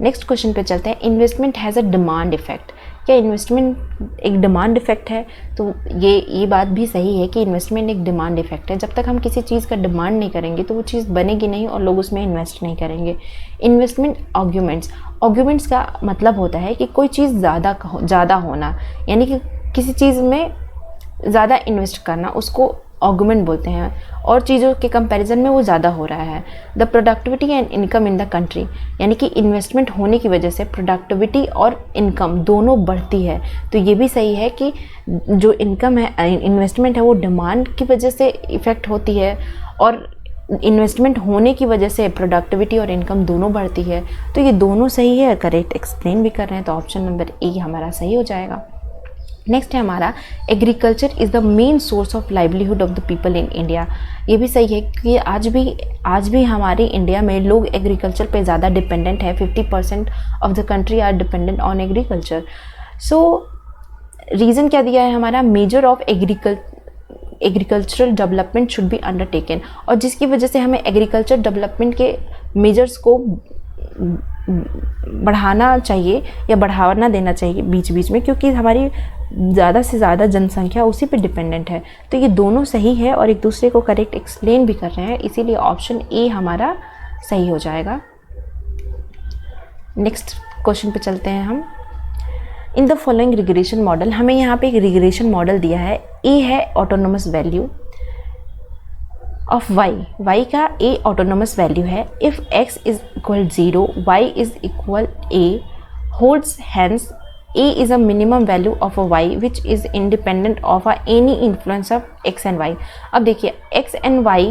नेक्स्ट क्वेश्चन पे चलते हैं, investment has a demand effect. क्या इन्वेस्टमेंट एक डिमांड इफेक्ट है? तो ये बात भी सही है कि इन्वेस्टमेंट एक डिमांड इफेक्ट है। जब तक हम किसी चीज़ का डिमांड नहीं करेंगे तो वो चीज़ बनेगी नहीं और लोग उसमें इन्वेस्ट नहीं करेंगे। इन्वेस्टमेंट आर्ग्यूमेंट्स का मतलब होता है कि कोई चीज़ ज़्यादा होना, यानी कि किसी चीज़ में ज़्यादा इन्वेस्ट करना, उसको आर्गुमेंट बोलते हैं, और चीज़ों के कंपैरिजन में वो ज़्यादा हो रहा है। The productivity and income in the country, यानी कि इन्वेस्टमेंट होने की वजह से प्रोडक्टिविटी और इनकम दोनों बढ़ती है। तो ये भी सही है कि जो इनकम है, इन्वेस्टमेंट है, वो डिमांड की वजह से इफ़ेक्ट होती है और इन्वेस्टमेंट होने की वजह से प्रोडक्टिविटी और इनकम दोनों बढ़ती है। तो ये दोनों सही है, करेक्ट एक्सप्लेन भी कर रहे हैं। तो ऑप्शन नंबर ए हमारा सही हो जाएगा। नेक्स्ट है हमारा, agriculture is the main source of livelihood of the people in India. ये भी सही है कि आज भी हमारे इंडिया में लोग एग्रीकल्चर पे ज़्यादा डिपेंडेंट है। 50% of the country are dependent on agriculture. So reason क्या दिया है हमारा, major of agricultural development should be undertaken, और जिसकी वजह से हमें एग्रीकल्चर डेवलपमेंट के मेजर्स को बढ़ाना चाहिए या बढ़ावा देना चाहिए बीच बीच में, क्योंकि हमारी ज़्यादा से ज़्यादा जनसंख्या उसी पे डिपेंडेंट है। तो ये दोनों सही है और एक दूसरे को करेक्ट एक्सप्लेन भी कर रहे हैं, इसीलिए ऑप्शन ए हमारा सही हो जाएगा। नेक्स्ट क्वेश्चन पे चलते हैं हम। In the following regression model, हमें यहाँ पे एक रिग्रेशन मॉडल दिया है। ए है ऑटोनोमस वैल्यू ऑफ y का a ऑटोनोमस वैल्यू है। If x is equal 0, y is equal a, holds hence a is a minimum value of a y which is independent of any influence of x and y। अब देखिए x and y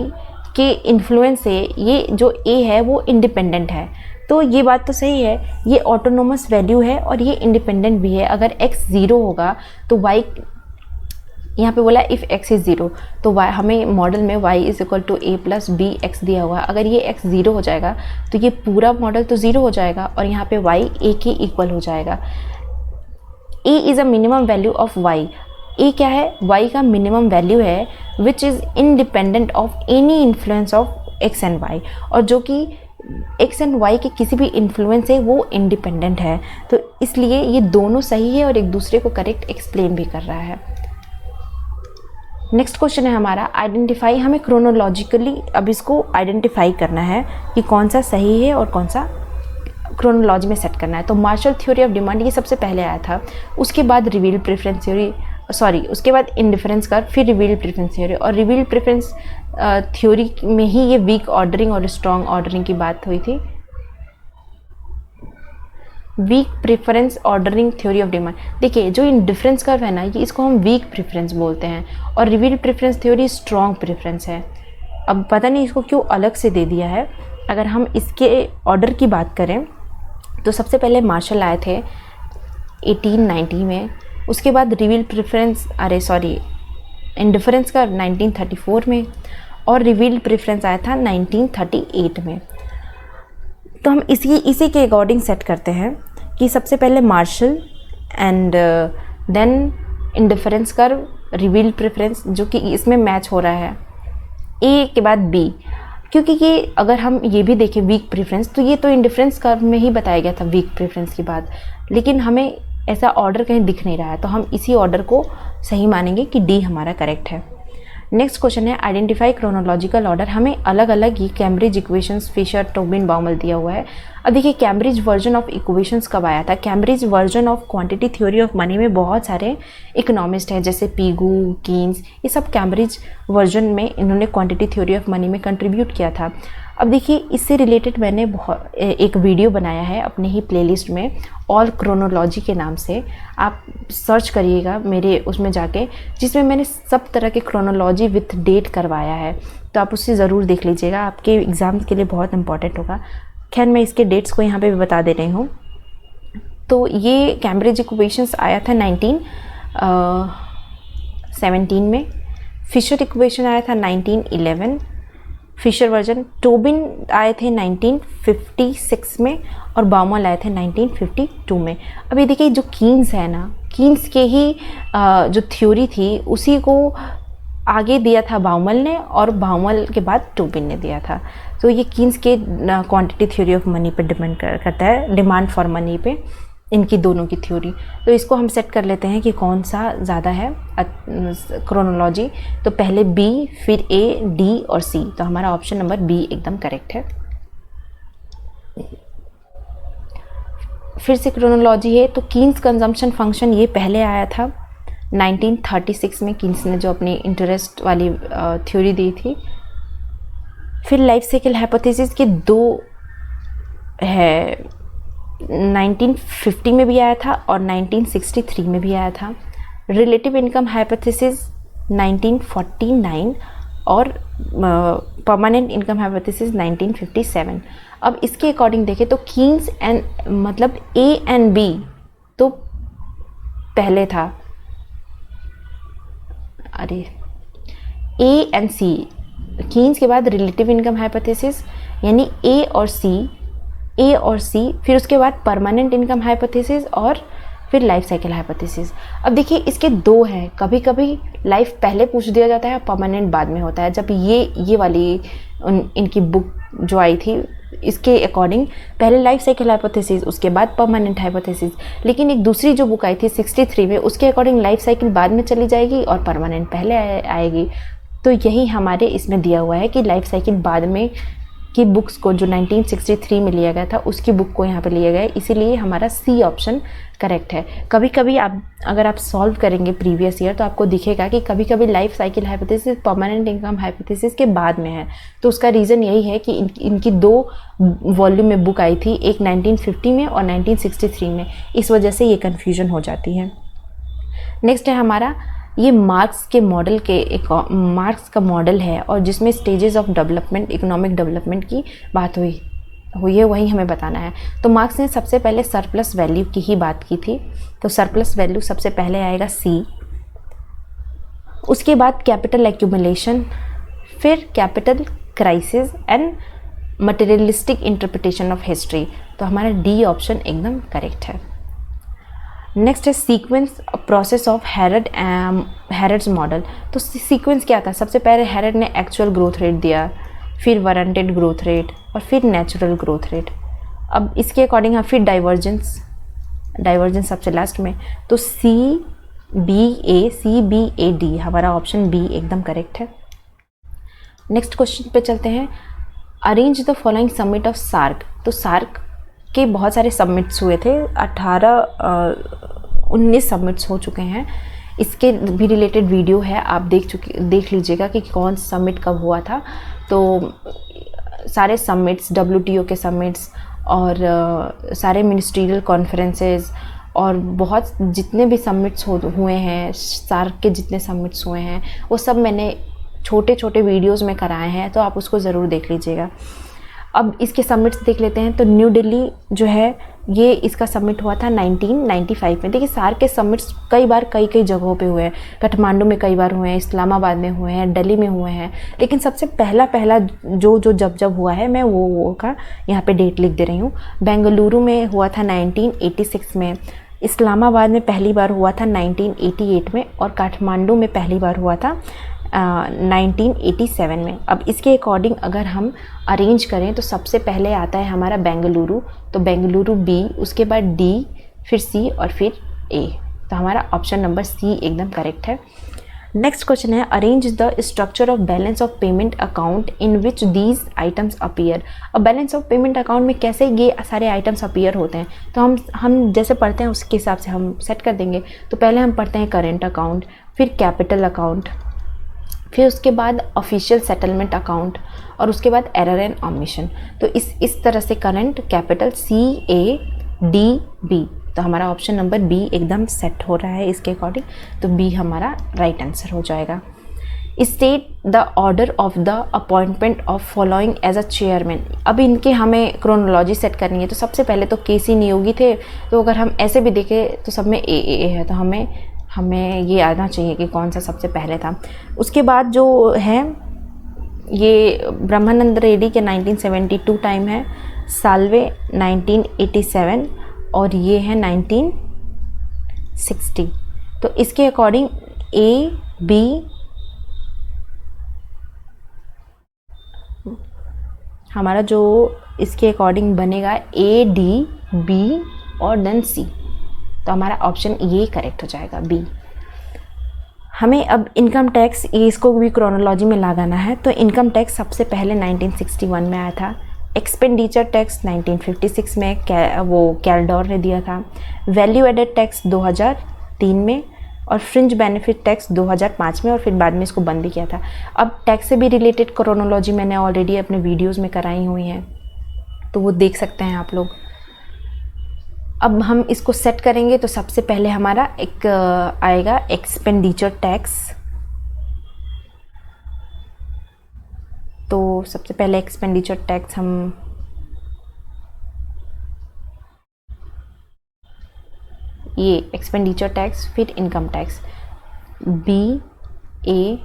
के इन्फ्लुएंस से ये जो a है वो इंडिपेंडेंट है, तो ये बात तो सही है, ये ऑटोनोमस वैल्यू है और ये इंडिपेंडेंट भी है। अगर x 0 होगा तो y, यहाँ पे बोला इफ़ x इज़ 0, तो y, हमें मॉडल में y is equal to a plus b x दिया हुआ। अगर ये x 0 हो जाएगा तो ये पूरा मॉडल तो 0 हो जाएगा और यहाँ पे y a के इक्वल हो जाएगा। a is a minimum value of y। a क्या है? y का मिनिमम वैल्यू है which is independent of any influence of x and y, और जो कि x एंड y के किसी भी इन्फ्लुएंस से वो इंडिपेंडेंट है। तो इसलिए ये दोनों सही है और एक दूसरे को करेक्ट एक्सप्लेन भी कर रहा है। नेक्स्ट क्वेश्चन है हमारा, आइडेंटिफाई। हमें क्रोनोलॉजिकली अब इसको आइडेंटिफाई करना है कि कौन सा सही है और कौन सा क्रोनोलॉजी में सेट करना है। तो मार्शल थ्योरी ऑफ डिमांड ये सबसे पहले आया था, उसके बाद रिवील्ड प्रेफरेंस थ्योरी, उसके बाद इंडिफरेंस कर्व, फिर रिवील्ड प्रेफरेंस थ्योरी। और रिवील्ड प्रेफरेंस थ्योरी में ही ये वीक ऑर्डरिंग और स्ट्रॉन्ग ऑर्डरिंग की बात हुई थी। Weak preference ordering theory of demand, देखिए जो इंडिफरेंस कर्व है ना, ये इसको हम वीक प्रेफरेंस बोलते हैं और revealed preference theory strong preference है। अब पता नहीं इसको क्यों अलग से दे दिया है। अगर हम इसके ऑर्डर की बात करें तो सबसे पहले मार्शल आए थे 1890 में, उसके बाद रिवील्ड प्रेफरेंस इंडिफरेंस कर्व 1934 में, और रिवील्ड प्रेफरेंस आया था 1938 में। तो हम इसी के अकॉर्डिंग सेट करते हैं कि सबसे पहले Marshall and then indifference curve, revealed preference, जो कि इसमें मैच हो रहा है, ए के बाद बी, क्योंकि ये अगर हम ये भी देखें वीक प्रेफरेंस, तो ये तो इंडिफरेंस कर्व में ही बताया गया था वीक प्रेफरेंस की बात, लेकिन हमें ऐसा ऑर्डर कहीं दिख नहीं रहा है, तो हम इसी ऑर्डर को सही मानेंगे कि डी हमारा करेक्ट है। नेक्स्ट क्वेश्चन है आइडेंटिफाई क्रोनोलॉजिकल ऑर्डर। हमें अलग अलग ही Cambridge equations, Fisher, Tobin, Baumol दिया हुआ है। अब देखिए कैम्ब्रिज वर्जन ऑफ इक्वेशंस कब आया था। Cambridge version of quantity theory of money में बहुत सारे इकोनॉमिस्ट हैं, जैसे पीगू, कीन्स, ये सब कैम्ब्रिज वर्जन में इन्होंने क्वांटिटी थ्योरी ऑफ मनी में कंट्रीब्यूट किया था। अब देखिए इससे रिलेटेड मैंने एक वीडियो बनाया है अपने ही प्लेलिस्ट में, ऑल क्रोनोलॉजी के नाम से, आप सर्च करिएगा मेरे उसमें जाके, जिसमें मैंने सब तरह के क्रोनोलॉजी विथ डेट करवाया है, तो आप उससे ज़रूर देख लीजिएगा, आपके एग्ज़ाम के लिए बहुत इंपॉर्टेंट होगा। खैर मैं इसके डेट्स को यहाँ पे भी बता दे रही हूँ। तो ये कैम्ब्रिज इक्वेशंस आया था 1917 में, फिशर इक्वेशन आया था 1911, फिशर वर्जन, टोबिन आए थे 1956 में, और बाउमल आए थे 1952 में। अब ये देखिए जो कीन्स है ना, कीन्स के ही जो थ्योरी थी उसी को आगे दिया था बाउमल ने, और बाउमल के बाद टोबिन ने दिया था। तो ये कीन्स के क्वांटिटी थ्योरी ऑफ मनी पे डिपेंड करता है, डिमांड फॉर मनी पे, इनकी दोनों की थ्योरी। तो इसको हम सेट कर लेते हैं कि कौन सा ज़्यादा है क्रोनोलॉजी। तो पहले बी, फिर ए, डी और सी, तो हमारा ऑप्शन नंबर बी एकदम करेक्ट है। फिर से क्रोनोलॉजी है, तो कीन्स कंजम्पशन फंक्शन ये पहले आया था 1936 में, कीन्स ने जो अपनी इंटरेस्ट वाली थ्योरी दी थी। फिर लाइफ साइकिल हाइपोथेसिस के दो है, 1950 में भी आया था और 1963 में भी आया था। रिलेटिव इनकम हाइपोथेसिस 1949 और परमानेंट इनकम हाइपोथेसिस 1957। अब इसके अकॉर्डिंग देखें तो कीन्स एंड मतलब ए एंड बी तो पहले था, अरे ए एंड सी, कीन्स के बाद रिलेटिव इनकम हाइपोथेसिस यानी ए और सी, फिर उसके बाद परमानेंट इनकम हाइपोथेसिस और फिर लाइफ साइकिल हाइपोथेसिस। अब देखिए इसके दो हैं, कभी कभी लाइफ पहले पूछ दिया जाता है, परमानेंट बाद में होता है। जब ये वाली इनकी बुक जो आई थी इसके अकॉर्डिंग पहले लाइफ साइकिल हाइपोथेसिस, उसके बाद परमानेंट हाइपोथेसिस। लेकिन एक दूसरी जो बुक आई थी 63 में, उसके अकॉर्डिंग लाइफ साइकिल बाद में चली जाएगी और परमानेंट पहले आएगी। तो यही हमारे इसमें दिया हुआ है कि लाइफ साइकिल बाद में की बुक्स को जो 1963 में लिया गया था उसकी बुक को यहाँ पे लिया गया है, इसीलिए हमारा सी ऑप्शन करेक्ट है। कभी कभी अगर आप सॉल्व करेंगे प्रीवियस ईयर तो आपको दिखेगा कि कभी कभी life cycle hypothesis permanent income hypothesis के बाद में है। तो उसका रीज़न यही है कि इनकी दो वॉल्यूम में बुक आई थी, एक 1950 में और 1963 में, इस वजह से ये कन्फ्यूजन हो जाती है। नेक्स्ट है हमारा ये मार्क्स के मॉडल के एक मार्क्स का मॉडल है और जिसमें stages of development, economic development की बात हुई है, वही हमें बताना है। तो मार्क्स ने सबसे पहले सरप्लस वैल्यू की ही बात की थी, तो सरप्लस वैल्यू सबसे पहले आएगा सी, उसके बाद कैपिटल एक्यूमुलेशन, फिर capital crisis and materialistic interpretation of history. तो हमारा डी ऑप्शन एकदम करेक्ट है। नेक्स्ट है सीक्वेंस प्रोसेस ऑफ हैरड्स मॉडल। तो सीक्वेंस क्या था, सबसे पहले हैरड ने एक्चुअल ग्रोथ रेट दिया, फिर वारंटेड ग्रोथ रेट और फिर नेचुरल ग्रोथ रेट। अब इसके अकॉर्डिंग हम फिर डाइवर्जेंस सबसे लास्ट में, तो सी बी ए डी, हमारा ऑप्शन बी एकदम करेक्ट है। नेक्स्ट क्वेश्चन पे चलते हैं, arrange the following summit of SAARC. तो सार्क के बहुत सारे समिट्स हुए थे, 19 समिट्स हो चुके हैं। इसके भी रिलेटेड वीडियो है, आप देख लीजिएगा कि कौन समिट कब हुआ था। तो सारे समिट्स, WTO के समिट्स और सारे मिनिस्ट्रियल कॉन्फ्रेंसेस और बहुत जितने भी समिट्स हुए हैं, सार्क के जितने समिट्स हुए हैं, वो सब मैंने छोटे छोटे वीडियोस में कराए हैं, तो आप उसको ज़रूर देख लीजिएगा। अब इसके समिट्स देख लेते हैं। तो न्यू दिल्ली जो है ये इसका सबमिट हुआ था 1995 में। देखिए सार्क के सबमिट्स कई बार कई जगहों पे हुए हैं, काठमांडू में कई बार हुए हैं, इस्लामाबाद में हुए हैं, दिल्ली में हुए हैं, लेकिन सबसे पहला जो जब हुआ है मैं वो का यहाँ पे डेट लिख दे रही हूँ। बेंगलुरु में हुआ था 1986 में, इस्लामाबाद में पहली बार हुआ था 1988 में, और काठमांडू में पहली बार हुआ था 1987 में। अब इसके अकॉर्डिंग अगर हम अरेंज करें तो सबसे पहले आता है हमारा बेंगलुरु, तो बेंगलुरु बी, उसके बाद डी, फिर सी और फिर ए। तो हमारा ऑप्शन नंबर सी एकदम करेक्ट है। नेक्स्ट क्वेश्चन है arrange the structure of balance of payment account in which these items appear. अब बैलेंस ऑफ पेमेंट अकाउंट में कैसे ये सारे आइटम्स अपीयर होते हैं, तो हम जैसे पढ़ते हैं उसके हिसाब से हम सेट कर देंगे। तो पहले हम पढ़ते हैं करेंट अकाउंट, फिर कैपिटल अकाउंट, फिर उसके बाद ऑफिशियल सेटलमेंट अकाउंट, और उसके बाद एरर एंड ओमिशन। तो इस तरह से करंट, कैपिटल, सी, ए, डी, बी। तो हमारा ऑप्शन नंबर बी एकदम सेट हो रहा है इसके अकॉर्डिंग, तो बी हमारा राइट आंसर हो जाएगा। State the order of the appointment of following as a chairman. अब इनके हमें क्रोनोलॉजी सेट करनी है। तो सबसे पहले तो केसी नियोगी थे, तो अगर हम ऐसे भी देखें तो सब में ए है, तो हमें ये आना चाहिए कि कौन सा सबसे पहले था। उसके बाद जो है ये ब्रह्मानंद रेड्डी के 1972 टाइम है, साल्वे 1987, और ये है 1960। तो इसके अकॉर्डिंग ए, बी, हमारा जो इसके अकॉर्डिंग बनेगा ए, डी, बी और देन सी। तो हमारा ऑप्शन ये करेक्ट हो जाएगा, बी। हमें अब इनकम टैक्स, इसको भी क्रोनोलॉजी में लगाना है। तो इनकम टैक्स सबसे पहले 1961 में आया था, एक्सपेंडिचर टैक्स 1956 में वो कैल्डोर ने दिया था, वैल्यू एडेड टैक्स 2003 में, और फ्रिंज बेनिफिट टैक्स 2005 में, और फिर बाद में इसको बंद भी किया था। अब टैक्स से भी रिलेटेड क्रोनोलॉजी मैंने ऑलरेडी अपने वीडियोज़ में कराई हुई हैं, तो वो देख सकते हैं आप लोग। अब हम इसको सेट करेंगे तो सबसे पहले हमारा एक आएगा एक्सपेंडिचर टैक्स। तो सबसे पहले एक्सपेंडिचर टैक्स हम ये एक्सपेंडिचर टैक्स, फिर इनकम टैक्स, बी, ए,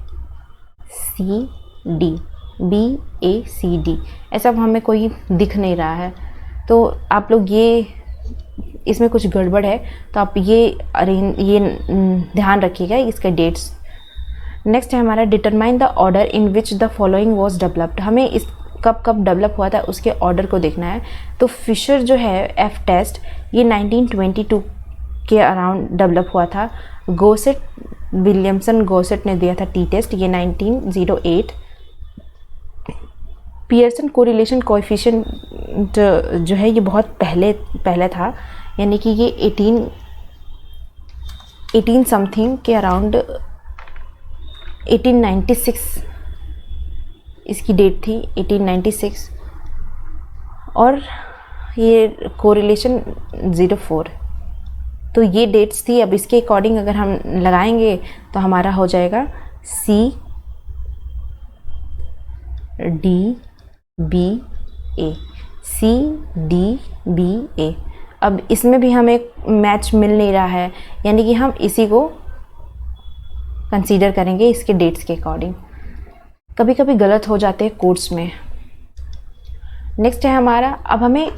सी, डी, बी, ए, सी, डी। ऐसा हमें कोई दिख नहीं रहा है, तो आप लोग ये इसमें कुछ गड़बड़ है, तो आप ये ध्यान रखिएगा इसके डेट्स। नेक्स्ट है हमारा determine the order in which the following was developed. हमें इस कब डेवलप हुआ था उसके ऑर्डर को देखना है। तो फिशर जो है एफ टेस्ट, ये 1922 के अराउंड डेवलप हुआ था। गोसेट, विलियमसन गोसेट ने दिया था टी टेस्ट, ये 1908। पियर्सन कोरिलेशन कोएफिशिएंट जो है ये बहुत पहले था, यानी कि ये 18 समथिंग के अराउंड 1896 इसकी डेट थी, 1896, और ये कोरिलेशन 04। तो ये डेट्स थी। अब इसके अकॉर्डिंग अगर हम लगाएंगे तो हमारा हो जाएगा सी, डी, बी, ए, सी, डी, बी, ए। अब इसमें भी हमें मैच मिल नहीं रहा है, यानी कि हम इसी को कंसीडर करेंगे इसके डेट्स के अकॉर्डिंग। कभी कभी गलत हो जाते हैं कोड्स में। नेक्स्ट है हमारा, अब हमें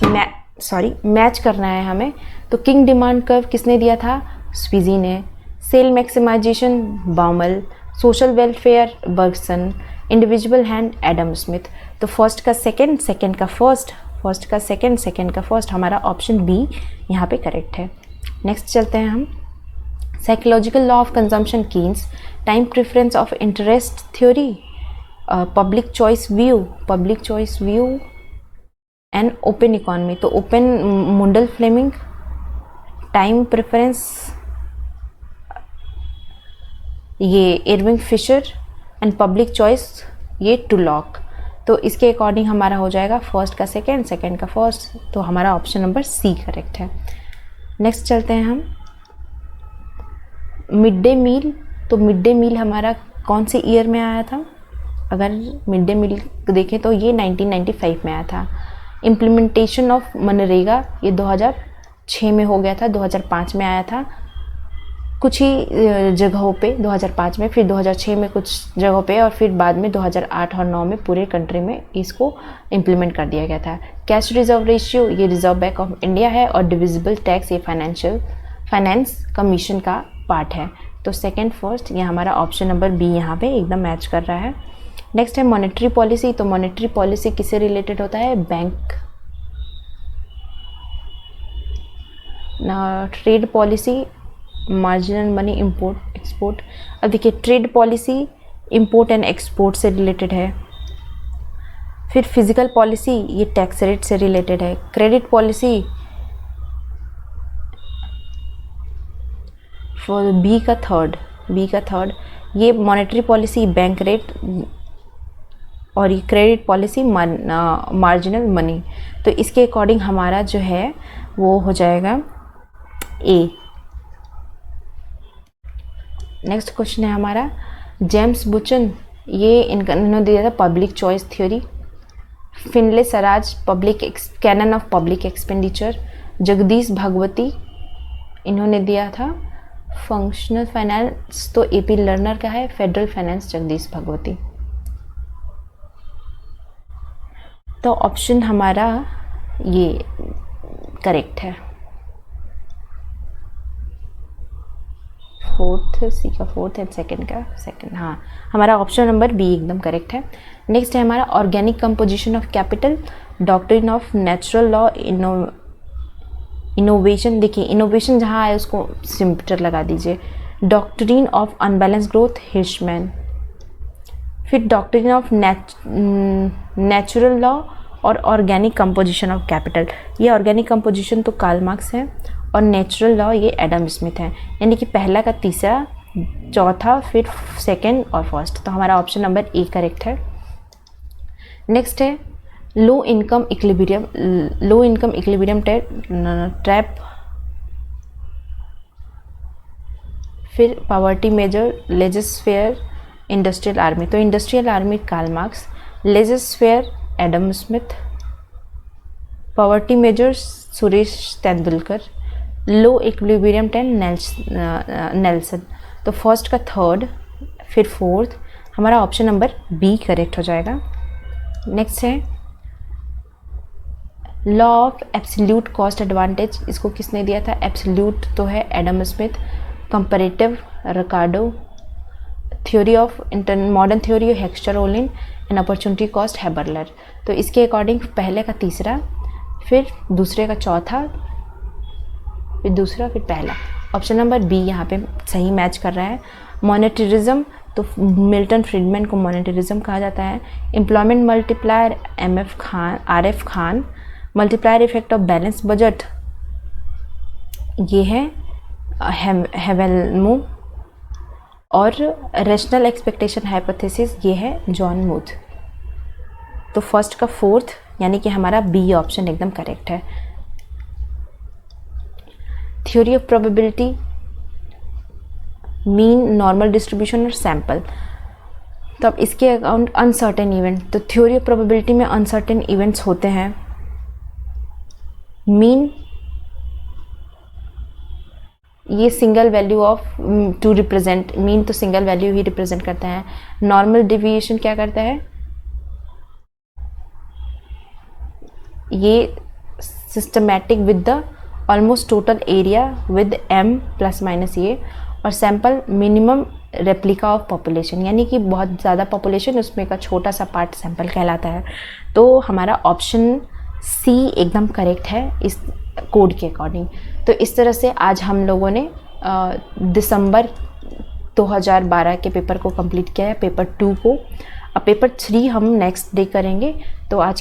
मैच करना है हमें। तो किंग डिमांड कर्व किसने दिया था? स्वीजी ने। Sale maximisation Baumol, social welfare Bergson, individual hand Adam Smith. तो फर्स्ट का सेकंड, सेकंड का फर्स्ट, फर्स्ट का सेकंड, सेकंड का फर्स्ट, हमारा ऑप्शन बी यहाँ पे करेक्ट है। नेक्स्ट चलते हैं हम। Psychological law of consumption Keynes, time preference of interest theory, public choice view and open economy. तो open Mundell Fleming, time preference ये Irving Fisher, and public choice ये टुलॉक। तो इसके अकॉर्डिंग हमारा हो जाएगा फर्स्ट का सेकंड, सेकंड का फर्स्ट। तो हमारा ऑप्शन नंबर सी करेक्ट है। नेक्स्ट चलते हैं हम। मिड डे मील, तो मिड डे मील हमारा कौन से ईयर में आया था? अगर मिड डे मील देखें तो ये 1995 में आया था। इम्प्लीमेंटेशन ऑफ मनरेगा ये 2006 में हो गया था, 2005 में आया था कुछ ही जगहों पे 2005 में, फिर 2006 में कुछ जगहों पे, और फिर बाद में 2008 और 9 में पूरे कंट्री में इसको इम्प्लीमेंट कर दिया गया था। कैश रिजर्व रेशियो ये रिजर्व बैंक ऑफ इंडिया है, और डिविजिबल टैक्स ये फाइनेंस कमीशन का पार्ट है। तो सेकंड फर्स्ट ये हमारा ऑप्शन नंबर बी यहाँ पे एकदम मैच कर रहा है। नेक्स्ट है मॉनेटरी पॉलिसी। तो मॉनेटरी पॉलिसी किससे रिलेटेड होता है? Bank. Trade policy marginal money import export. अब देखिए trade policy import and export से रिलेटेड है। फिर फिजिकल पॉलिसी ये टैक्स रेट से रिलेटेड है। क्रेडिट पॉलिसी फॉर बी का थर्ड ये मॉनेटरी पॉलिसी बैंक रेट, और ये क्रेडिट पॉलिसी मार्जिनल मनी। तो इसके अकॉर्डिंग हमारा जो है वो हो जाएगा ए। नेक्स्ट क्वेश्चन है हमारा जेम्स बुचन, ये इन्होंने दिया था public choice theory. Findlay Shirras canon of public expenditure. Jagdish Bhagwati इन्होंने दिया था फंक्शनल फाइनेंस, तो एपी लर्नर का है फेडरल फाइनेंस जगदीश भगवती। तो ऑप्शन हमारा ये करेक्ट है, सी का फोर्थ एंड सेकंड का सेकंड। हाँ, हमारा ऑप्शन नंबर बी एकदम करेक्ट है। नेक्स्ट है हमारा organic composition of capital, doctrine of natural law, innovation. देखिए इनोवेशन जहाँ आए उसको सिम्प्टर लगा दीजिए। Doctrine of unbalance growth Hirschman. फिर डॉक्ट्रिन ऑफ नेचुरल लॉ और ऑर्गेनिक कंपोजिशन ऑफ कैपिटल। ये ऑर्गेनिक कंपोजिशन तो कार्ल मार्क्स है, और नेचुरल लॉ ये एडम स्मिथ है। यानी कि पहला का तीसरा, चौथा, फिर सेकंड और फर्स्ट। तो हमारा ऑप्शन नंबर ए करेक्ट है। नेक्स्ट है लो इनकम इक्विलिब्रियम ट्रैप। फिर poverty measure laissez faire industrial army. तो industrial army Karl Marx, laissez faire Adam Smith, poverty measure Suresh Tendulkar, low equilibrium Nelson. तो फर्स्ट का थर्ड, फिर फोर्थ, हमारा ऑप्शन नंबर बी करेक्ट हो जाएगा। नेक्स्ट है law of absolute cost advantage. इसको किसने दिया था? एब्सोल्यूट तो है Adam Smith, comparative Ricardo, theory of modern theory Heckscher Ohlin, and opportunity cost Haberler. तो इसके अकॉर्डिंग पहले का तीसरा, फिर दूसरे का चौथा, फिर दूसरा, फिर पहला। ऑप्शन नंबर बी यहाँ पे सही मैच कर रहा है। मॉनेटरिज्म, तो मिल्टन फ्रीडमैन को मॉनेटरिज्म कहा जाता है। Employment multiplier RF Khan, multiplier effect of balance budget ये है हेवेलमो, और रेशनल एक्सपेक्टेशन हाइपोथेसिस ये है जॉन मूथ। तो फर्स्ट का फोर्थ यानी कि हमारा बी ऑप्शन एकदम करेक्ट है। Theory of probability, mean, normal distribution और सैंपल। तो अब इसके अकाउंट अनसर्टेन इवेंट। तो थ्योरी ऑफ प्रोबेबिलिटी में अनसर्टेन इवेंट्स होते हैं। मीन ये single value of to represent, mean तो सिंगल वैल्यू ही रिप्रेजेंट करता है। नॉर्मल डिविएशन क्या करता है? ये systematic with the almost total area with m plus minus ये, और sample minimum replica of population, यानी कि बहुत ज़्यादा पॉपुलेशन उसमें का छोटा सा पार्ट सैंपल कहलाता है। तो हमारा ऑप्शन सी एकदम करेक्ट है इस कोड के अकॉर्डिंग। तो इस तरह से आज हम लोगों ने दिसंबर 2012 के पेपर को कंप्लीट किया है, पेपर 2 को। अब पेपर 3 हम नेक्स्ट डे करेंगे। तो आज